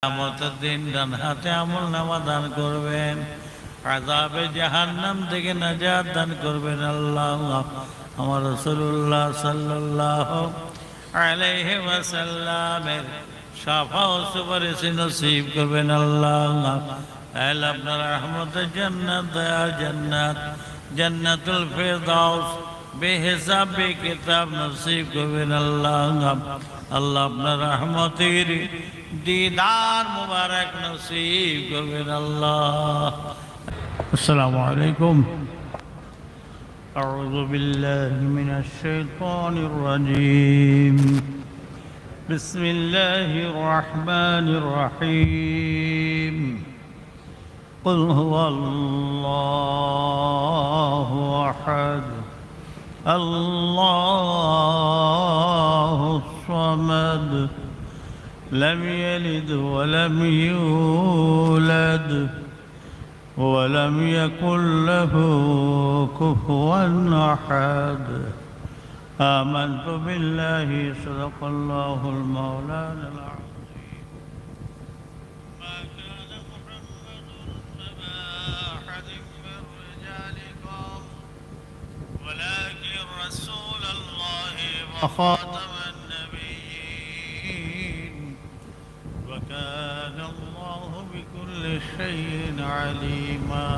কিয়ামতের দিন ডান হাতে আমল নামা দান করবেন, আযাবে জাহান্নাম থেকে নাজাত দান করবেন আল্লাহ। আমার রাসূলুল্লাহ সাল্লাল্লাহু আলাইহি ওয়াসাল্লামের শাফাআত সুপারিশ নসিব করবেন আল্লাহ। আল্লাহ আপনার রহমতের জান্নাত, দয়ার জান্নাত, জান্নাতুল ফিরদাউস বেহিসাব বেকিতাব নসিব করবেন আল্লাহ। আল্লাহ আপনার রহমতের दीदार मुबारक नसीब करवेन अल्लाह। अस्सलामु अलैकुम। अऊज़ु बिल्लाहि मिनश शैतानिर रजीम। बिस्मिल्लाहिर रहमानिर रहीम। कुल हुवल्लाहु अहद अल्लाहुस समद لم يلد ولم يولد ولم يكن له كفوا أحد آمنت بالله صدق الله المولانا العظيم ما كان محمد أبا أحد من رجالكم ولكن رسول الله وخاتم وكان الله بكل شيء عليما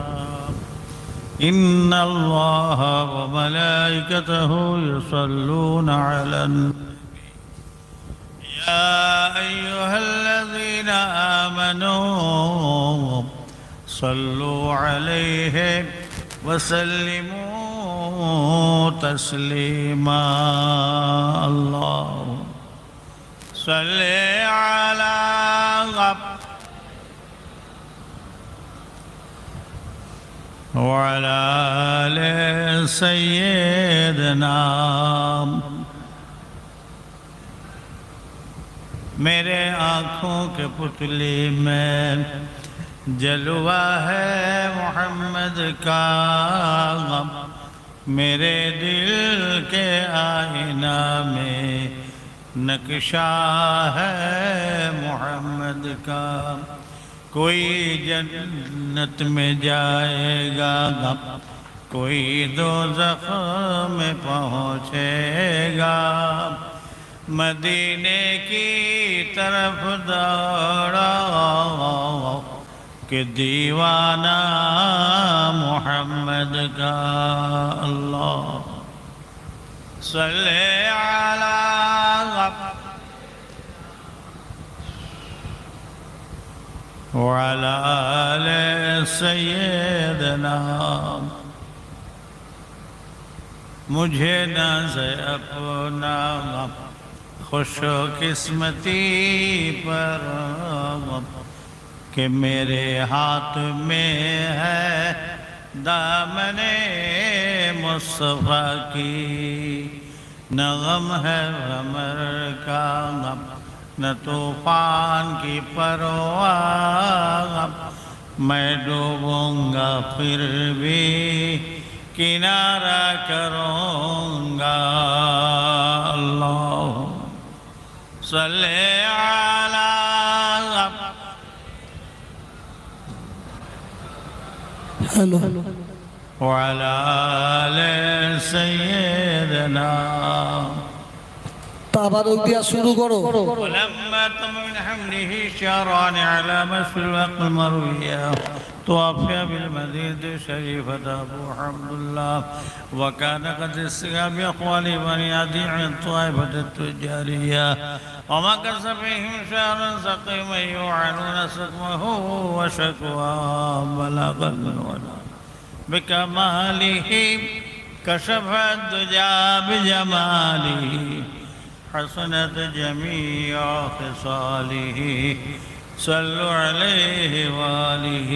إن الله وملائكته يصلون على النبي يا أيها الذين آمنوا صلوا عليه وسلموا تسليما الله صل على وعلى آل سيدنا। मेरे आँखों के पुतले में जलवा है मोहम्मद का, मेरे दिल के आईना में नक्शा है मोहम्मद का। कोई जन्नत में जाएगा, कोई दोज़ख में पहुँचेगा, मदीने की तरफ दौड़ा कि दीवाना मोहम्मद का। अल्लाह सल्ले अला وعلى آل سيدنا। मुझे नाज़ अपना खुश किस्मती पर कि मेरे हाथ में है दामने मुस्तफ़ा की, न गम है गमर का न तूफान की परवाह, मैं डूबूंगा फिर भी किनारा करूंगा। अल्लाह सल्ले अला वअला आले सय्यदना। ताबारुक दिया शुरू करो। ولما تم من حمله شهران على مشف الوقت المروية توفي بالمدينة الشريفة أبو حمد الله، وكان قد استقى بأقوال بني عدي عن الطائفة التجارية، ومكث فيهم شهرا سقيما يوعنون سقمه وشكواه بلغ الولا بكماله، كشف الدجى بجماله، حسنت جميع خصاله، صلوا عليه وآله.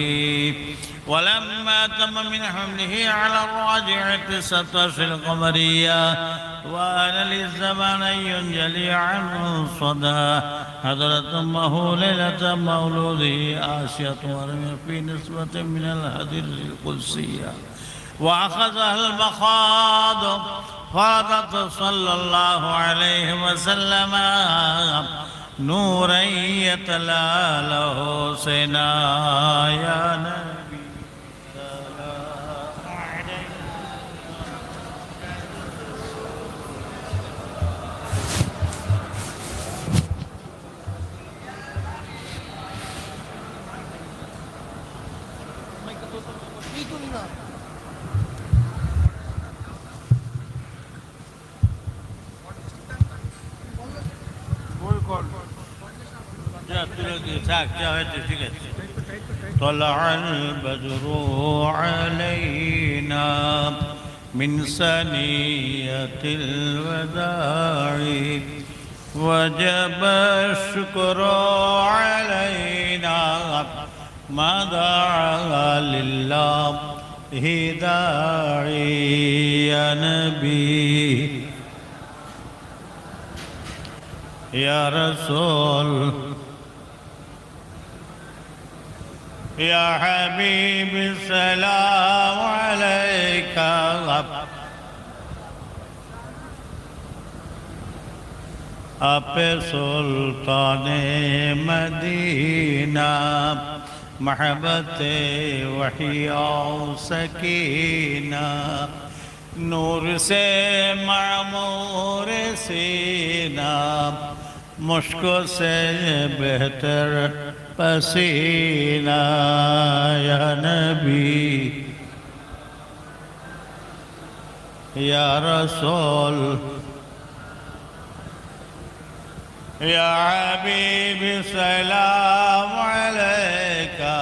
ولما تم من حمله على الراجعة 19 القمرية، وآن للزمان أن ينجلي عنه الصدى، حضرت أمه ليلة مولوده آسية ورمي في نسبة من الهدر القدسية، وأخذها المخاض فرضت صلى الله عليه وسلم نورا يتلألأ سنا يا نبي سلام عليك. طلع البدر علينا من ثنية الوداع وجب الشكر علينا ما دعا لله داعي يا نبي يا رسول يا حبيبي السلام عليك आप सुल्तान मदीना महबत वही सकीना नूर से मामूर सीना मुश्को से बेहतर पसीना या नबी या रसूल या हबीबी सलाम अलैका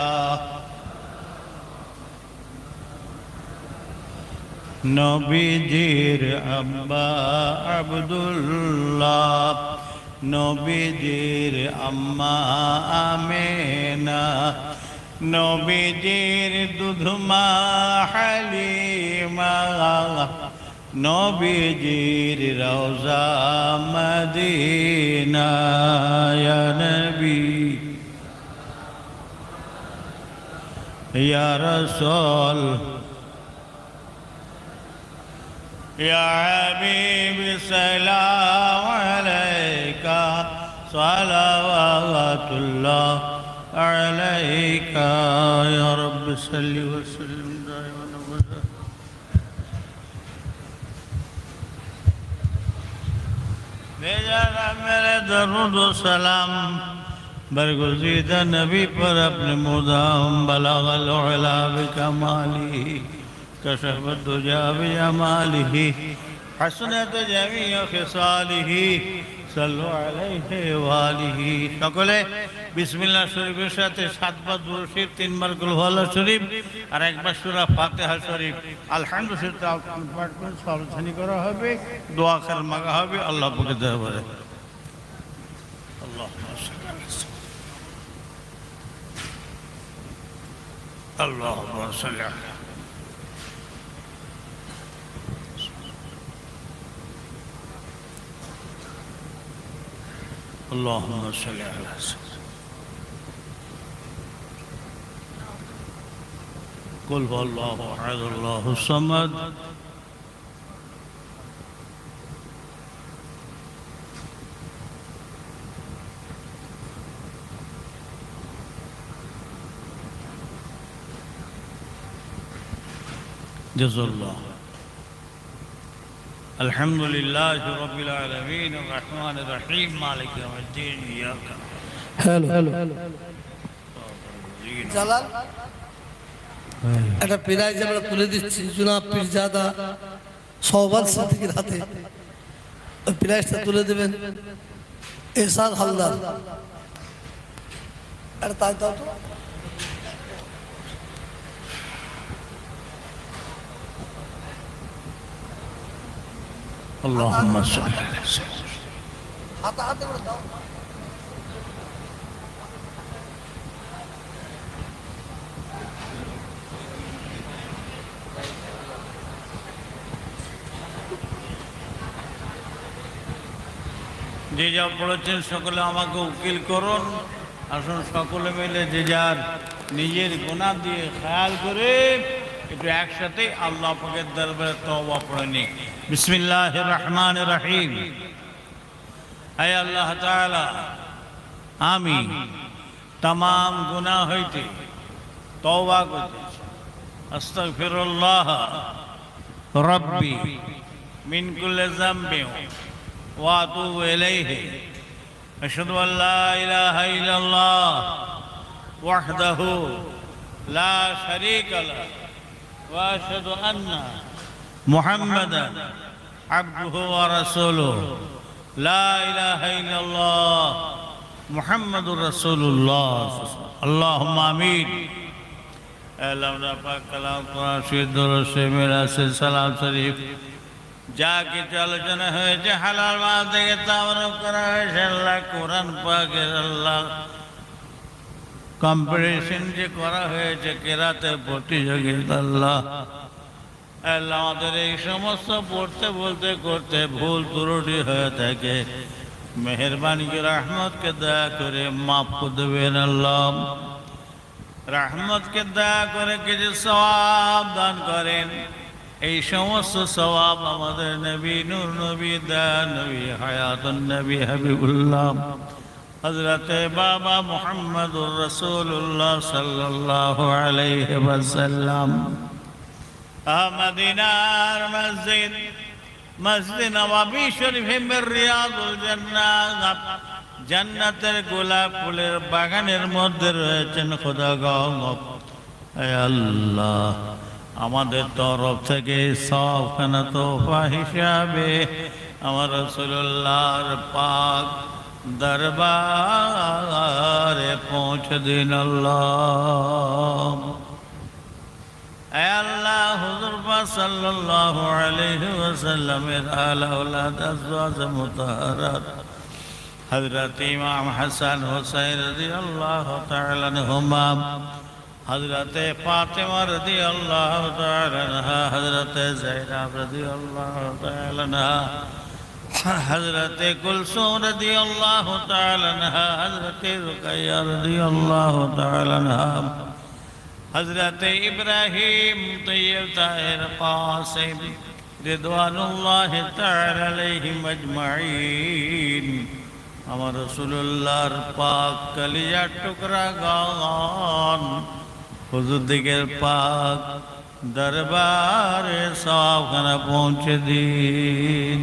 नबीजीर अब्बा अब्दुल्लाह नबीजीर अम्मा आमेना नबीजीर दुधमा हलीमा नबीजीर रौजा मदीना या नबी या रसूल या हबीबी सलाम अलैका सलावतुल्लाह अलैका या रब्बि सल्लि व सल्लिम दाइमन अबदा भेजा मेरे दरूद व सलाम बरगुज़ीदा नबी पर अपने मुदाम बलागल उला बिकमाली कशफ दुजा बिजमालिही हसनत जमीअ खिसालिही सल्लु अलैहि वालिही সকলে বিসমিল্লাহ শরীফের সাথে 7 বার দুরূদ শরীফ 3 বার কুল হুয়াল্লাহ শরীফ আর একবার সূরা ফাতিহা শরীফ আলহামদুলিল্লাহ পাঠ করে সালছানি করা হবে দোয়া কর মাগা হবে আল্লাহ পাকের দরবারে আল্লাহুম্মা সাল্লি আলা اللهم صل على سيدنا قل هو الله احد الله الصمد جزا الله الحمد لله رب العالمين الرحمن الرحيم مالك يوم الدين إياك জালাল একটা প্রাইজ আমরা তুলে দিচ্ছি জনাব পীরজাদা সওবাল সাদিকের হাতে ওই প্রাইজটা তুলে দেবেন এহসান হালদার এটা তাই দাও তো اللهم صل على سيدنا হাতে হাতে করে দাও যে যা পড়েছেন সকলে আমাকে উকিল করুন আসুন সকলে মিলে যে যার নিজের গুনাহ দিয়ে খেয়াল করে একটু একসাথে আল্লাহ পাকের দরবারে তওবা পড়ে নি বিসমিল্লাহির রহমানির রহিম আয় আল্লাহ তাআলা আমি तमाम गुनाह হইতে तौबा করতেছি अस्तगफिरुल्लाह रब्बी मिन कुल्लि ज़ंबिन व अतूबु इलैहि अशहदु अन ला इलाहा इल्लल्लाह वहदहु ला शरीका लहु व अशहदु अन्ना मुहम्मदन अब्दुहु व रसूलुहु ला इलाहा इल्लल्लाह मुहम्मदुर रसूलुल्लाह अल्लाहुम्मा आमीन। अल्लाह पाक कलाम कुरान शरीफ दुरूद से मेरा से सलाम शरीफ जाके आलोचना হয়েছে হালাল মাল থেকে তাওয়ারুফ করা হয়েছে আল্লাহ কোরআন পাকের আল্লাহ কম্পিটিশন যে করা হয়েছে কেরাতে প্রতিযোগিতা আল্লাহ আল্লাহ আমাদের এই সমস্ত পড়তে বলতে করতে ভুল ত্রুটি হয়ে থাকে मेहरबानी की रहमत के दया करे माफ को देवेन अल्लाह रहमत के दया करे कि जो सवाब दान करें এই সমস্ত সওয়াব আমাদের নবী নূর নবী দয়া নবী হায়াতুন নবী হাবিবুল্লাহ হযরত বাবা মুহাম্মদুর রাসূলুল্লাহ সাল্লাল্লাহু আলাইহি ওয়াসাল্লাম মদিনার মসজিদ मस्जिद नवाबी शरीफ में रियादुल जन्नात जन्नतेर गोलाप फुलेर बागानेर मध्य रयेछेन खुदागण हे आल्लाह आमादेर तरफ थेके सबखाना तोहफा हिसाबे आमार रसूलुल्लाहर पाक दरबारे पहुँचे दिन अल्लाह अल्लाह हुजूर पाक सल्लल्लाहु अलैहि वसल्लम आला औलाद अज़वाज मुतहहरात हज़रत इमाम हसन हुसैन रज़ियल्लाहु तआला अन्हुमा हज़रत फातिमा रज़ियल्लाहु तआला अन्हा हज़रत ज़ैनब रज़ियल्लाहु तआला अन्हा हज़रत कुलसूम रज़ियल्लाहु तआला अन्हा हज़रत रुक़य्या रज़ियल्लाहु तआला अन्हा हज़रत इब्राहीम तय्यब ताहिर क़ासिम रिदवानुल्लाहि तआला अलैहिम अजमाईन আমার রাসূলুল্লাহর পাক কলিজার টুকরা গান হুজুর দিকের পাক দরবারে সওয়াবখানা পৌঁছে দিন।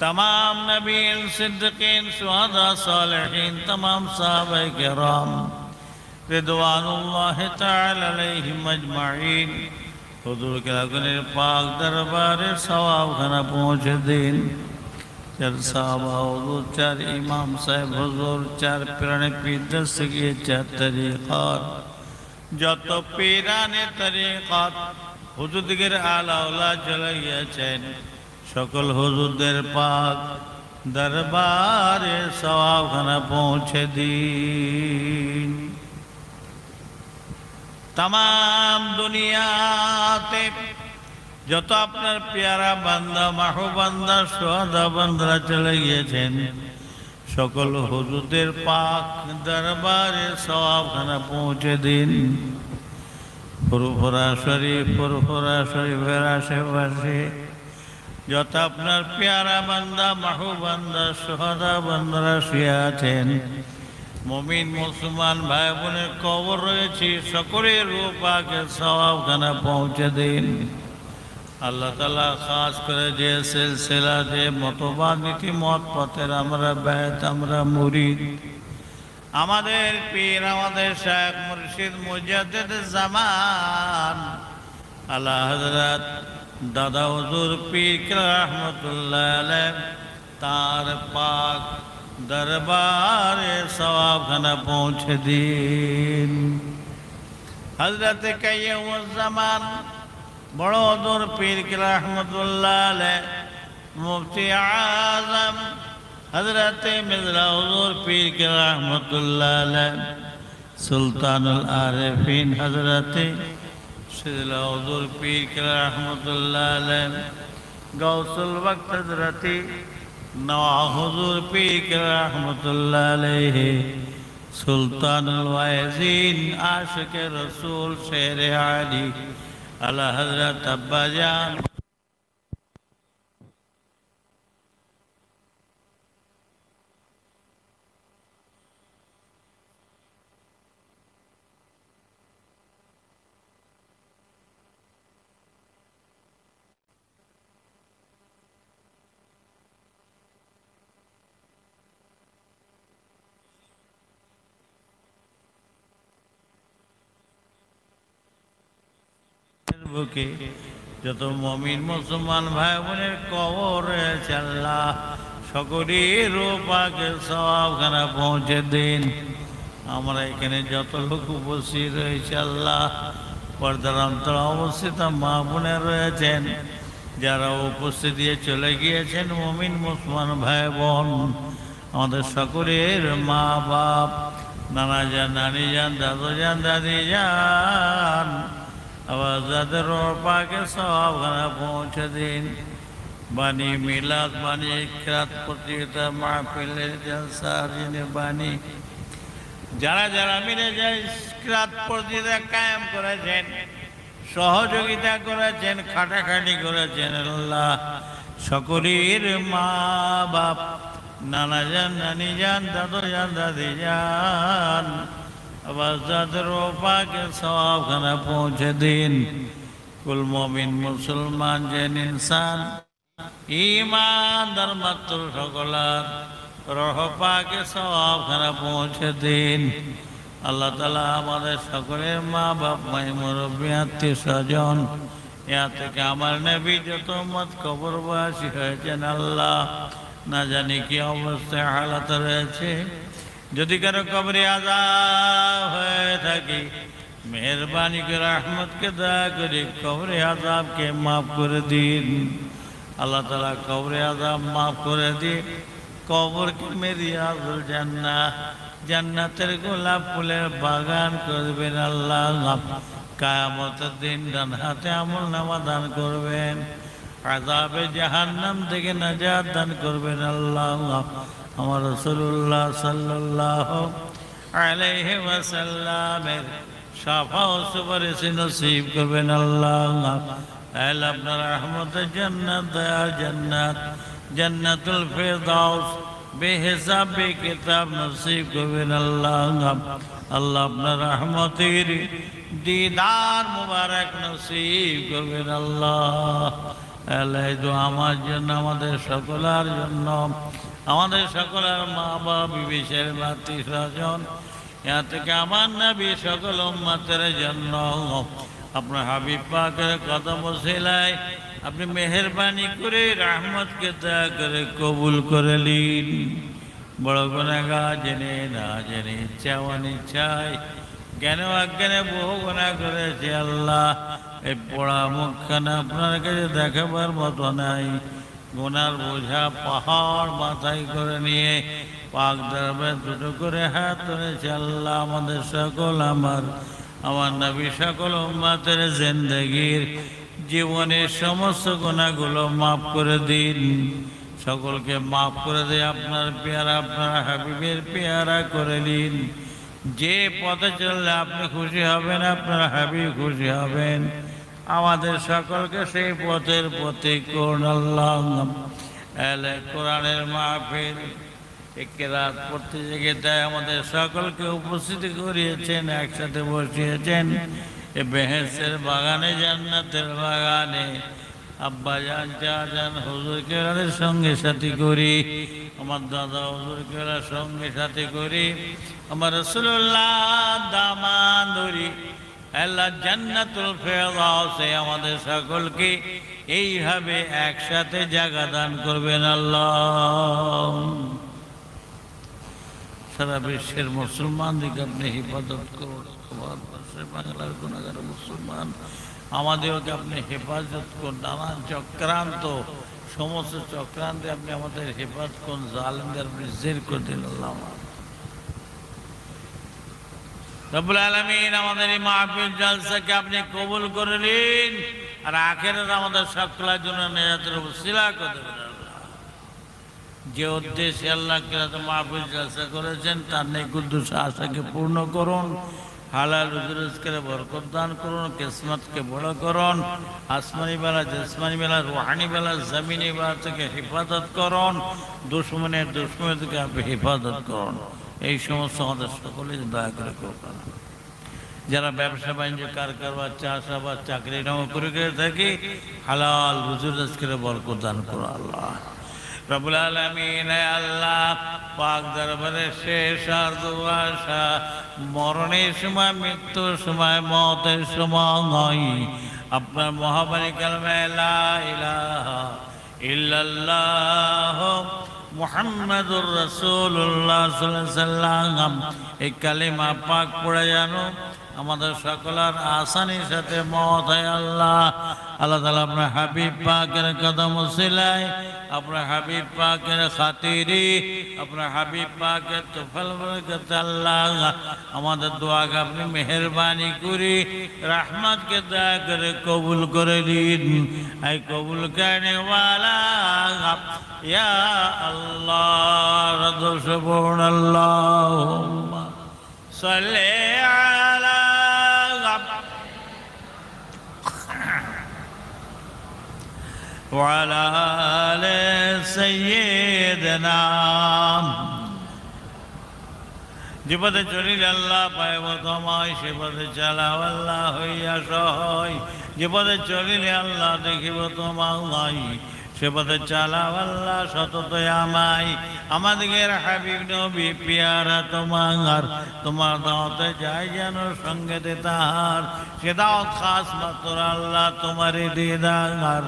तमाम नबीन सिद्दीकीन शुहदा सालिहीन तमाम सहाबाए किराम रिदवानुल्लाहि तआला अलैहिम अजमाईन हुजूर के अगने पाक दरबारे सवाबखाना पहुँचे दिन। चार साहबा हुजूर, चार इमाम साहेब हुजूर, चार पीराने पीर दस्तगीर, चार तरीक़ात যত পীরানে তরিকাত হুজুরদের আলাওলা চলে গিয়েছেন সকল হুজুরদের পাক দরবারে সওয়াবখানা পৌঁছে দিন। तमाम दुनियाते যত আপনার প্যারা বান্দা মাহবুবান্দা সুহাদা বান্দারা চলে গিয়েছেন সকল হুজুরদের পাক দরবারে সওয়াবখানা পৌঁছে দিন। ফুরফুরা শরীফের আশেপাশে যত আপনার প্যারা বান্দা মাহবুবান্দা সুহাদা বান্দারা শুয়ে আছেন মুমিন মুসলমান ভাই বোনের কবর রয়েছে সকলের রূহ পাকে সওয়াবখানা পৌঁছে দিন। আল্লাহ তাআলা খাস করে যে সিলসিলা যে মতবাদ নীতি মত পথের আমরা বেত আমরা মুরিদ আমাদের পীর আমাদের শায়েখ মুর্শিদ মুজাদ্দিদ জামান আলা হযরত দাদা হুজুর পীর রহমাতুল্লাহ আলাইহি তার পাক दरबारे सवाबखाना पहुँचे दिन। हजरत क़य्युमुज़्ज़मान बड़ो दूर पीर की रहमतुल्लाह अलैह मुफ्ती आज़म हजरत मिज़रा हुज़ूर पीर की रहमतुल्लाह अलैह सुल्तानुल आरिफीन हजरत सिदला हुज़ूर पीर की रहमतुल्लाह अलैह गौसुल वक्त हजरत नवा हुजूर पीर के रहमतुल्लाह अलैहि सुल्तानुल वाइज़ीन आशिक रसूल शेर आली अला हज़रत अब्बा जान বুকে যত মুমিন মুসলমান ভাই বোনের কবর রয়েছে আল্লাহ সকলের রূপাকে সওয়াবখানা পৌঁছে দিন। আমরা এখানে যত লোক উপস্থিত রয়েছে আল্লাহ পর্দার অন্তর অবস্থিত মা বোনের রয়েছেন, যারা উপস্থিত দিয়ে চলে গিয়েছেন মুমিন মুসলমান ভাই বোন, আমাদের সকলের মা বাপ, নানা যান, নানি যান, দাদু যান, দাদি যান, আবার যাদের পাকে সওয়াবখানা পৌঁছে দিন। বাণী মিলাদ, বাণী ইকরাত, প্রতিযোগিতা, মাহফিলের জলসার যিনি বাণী যারা যারা মিলে যায় ইকরাত প্রতিযোগিতা কায়েম করেছেন, সহযোগিতা করেছেন, খাটাখাটি করেছেন আল্লাহ সকলের মা বাপ, নানা যান, নানি যান, দাদু যান, দাদি যান, আবার যাদের পাকে সওয়াবখানা পৌঁছে দিন। কুল মুমিন মুসলমান যেন ইনসান ঈমানদার মাত্র সকলার রহ পাকে সওয়াবখানা পৌঁছে দিন। আল্লাহ তাআলা আমাদের সকলের মা বাপ, মাই মুরব্বী, আত্মীয় স্বজন, ইয়া থেকে আমার নবী যত উম্মত কবরবাসী হয়েছেন আল্লাহ না জানি কি অবস্থায় হালাত রয়েছে, যদি কারো কবরে আযাব হয়ে থাকে মেহেরবানি করে রহমতকে দয়া করে কবরে আযাবকে মাফ করে দিন। আল্লাহ তাআলা কবরে আযাব মাফ করে দিন, কবরকে মেরিয়াজুল জান্নাহ, জান্নাতের গোলাপ ফুলের বাগান করবেন আল্লাহ। কিয়ামতের দিন ডান হাতে আমলনামা দান করবেন, আযাবে জাহান্নাম থেকে নাজাত দান করবেন আল্লাহ। আমার রাসূলুল্লাহ সাল্লাল্লাহু আলাইহি ওয়াসাল্লামের শাফা ও সুপারিশ নসিব করবেন আল্লাহ। আল্লাহ আপনার রহমতের জান্নাত, দয়া জান্নাত, জান্নাতুল ফিরদাউস বেহিসাব বেকিতাব নসিব করবেন আল্লাহ। আল্লাহ আপনার রহমতের দিদার মুবারক নসিব করবেন আল্লাহ। আল্লাহ এই দোয়া আমার জন্য, আমাদের সকলের জন্য, আমাদের সকলের মা বাবা, বিবিসের বাতি স্বজন, ইয়া থেকে আমার নবী সকল উম্মতের জন্য আপনার হাবিব পাকের কদম ওসিলায় আপনি মেহেরবানি করে রহমতকে দয়া করে কবুল করে নিন। বড় গুনাহগার জেনে না জেনে, ইচ্ছা অনিচ্ছায়, জ্ঞান অজ্ঞানে বহু গুনাহ করেছে আল্লাহ। এই পোড়া মুখখানা আপনার কাছে দেখাবার মতো নাই। গুনার বোঝা পাহাড় মাথায় করে নিয়ে পাক দরবারে দুটো করে হাত তুলেছে আল্লাহ। আমাদের সকল, আমার নবী সকল উম্মতের জিন্দেগীর জীবনের সমস্ত গুনাহগুলো মাফ করে দিন। সকলকে মাফ করে দিয়ে আপনার পেয়ারা, আপনার হাবিবের পেয়ারা করে দিন। যে পথে চললে আপনি খুশি হবেন, আপনার হাবিব খুশি হবেন, আমাদের সকলকে সেই পথের পথে করুন আল্লাহ। এলে কোরআনের মাহফিল ইকরাত প্রতিযোগিতায় আমাদের সকলকে উপস্থিত করিয়েছেন, একসাথে বসিয়েছেন এ বেহেশতের বাগানে, জান্নাতের বাগানে। আব্বা জান, চা জান, হুজুরকে সঙ্গে সাথী করি, আমার দাদা হুজুরকে সঙ্গে সাথী করি, আমার রাসূলুল্লাহ দামান ধরি আল্লাহ জান্নাতুল ফিরদাউসে আমাদের সকলকে এইভাবে একসাথে জায়গা দান করবেন আল্লাহ। সারা বিশ্বের মুসলমানদেরকে আপনি হেফাজত করুন। বাংলার গুণাগার মুসলমান আমাদেরকে আপনি হেফাজত করুন। নানান চক্রান্ত, সমস্ত চক্রান্তে আপনি আমাদের হেফাজত করুন। জালেমদের আপনি জের করে দিন আল্লাহ। রব্বুল আলামিন আমাদের এই মাহফিল জলসাকে আপনি কবুল করে নিন, আর আখিরাত আমাদের সকলের জন্য নিয়াতের ওসিলা করে দেবেন আল্লাহ। যে উদ্দেশ্যে আল্লাহ কিরাত মাহফিল জলসা করেছেন তার নেক উদ্দেশ্য আশাকে পূর্ণ করুন, হালাল রিজকের বরকত দান করুন, কিসমতকে বড় করুন, আসমানি বেলা, জিসমানি বেলা, রুহানি বেলা, জমিনি বেলা থেকে হেফাজত করুন, দুশ্মনের দুশ্মনী থেকে আপনি হেফাজত করুন। এই সমস্ত আমাদের সকলেই দয়া করে করবেন। যারা ব্যবসা বাণিজ্য, কারবার, চাষাবাদ, চাকরি নৌকরি করে থাকি, হালাল রিজকের বরকত দান করুন আল্লাহ। রব্বুল আলামিন আল্লাহ পাক দরবারে শেষ আর দুআশা, মরণের সময়, মৃত্যুর সময়, মতের সময় আপনার মহাবাণী কালমা লা ইলাহা ইল্লাল্লাহ মুহাম্মাদুর রাসূলুল্লাহ সাল্লাল্লাহু আলাইহি সাল্লাম এই কালিমা পাক পড়ে জানো আমাদের সকলের আসানির সাথে মত হয় আল্লাহ। আল্লাহ তাআলা আপনার হাবিব পাকের কদম সিলাই আপনার হাবিব পাকের খাতিরি আপনার হাবিব পাকের তোফাল বরকত আল্লাহ আমাদের দোয়াকে আপনি মেহেরবানি করে রহমতকে দয়া করে কবুল করে দিন। এই কবুল করনে ওয়ালা ইয়া আল্লাহ রদু সুবহানাল্লাহুম্মা সাল্লি আলা وعلى آل سيدنا যে পথে চলিলে আল্লাহ পাইব তোমায় সে পথে চালাও আল্লাহ হইয়া সহায়। যে পথে চলিলে আল্লাহ দেখিব তোমায় সে পথে চালাও আল্লাহ সতত আমায়। আমাদের হাবিব নবী পিয়ারা তোমার দাওয়াতে যাই যেন সঙ্গেতে তাহার সে দাওয়াত খাস মাত্র আল্লাহ তোমারই দিদার।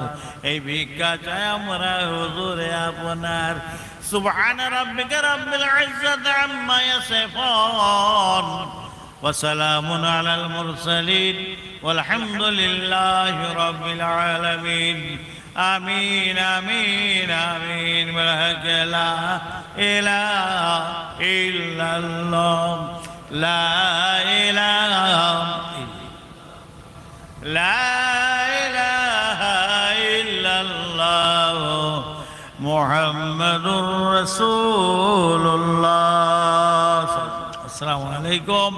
এই ভিক্ষা চাই আমরা হুজুরে আপনার। সুবহান রাব্বিকা রাব্বিল ইজ্জাতি আম্মা ইয়াসিফুন ওয়া সালামুন আলাল মুরসালিন ওয়ালহামদুলিল্লাহি রাব্বিল আলামিন। آمين آمين آمين برحق لا إله إلا الله لا إله إلا الله محمد رسول الله. السلام عليكم.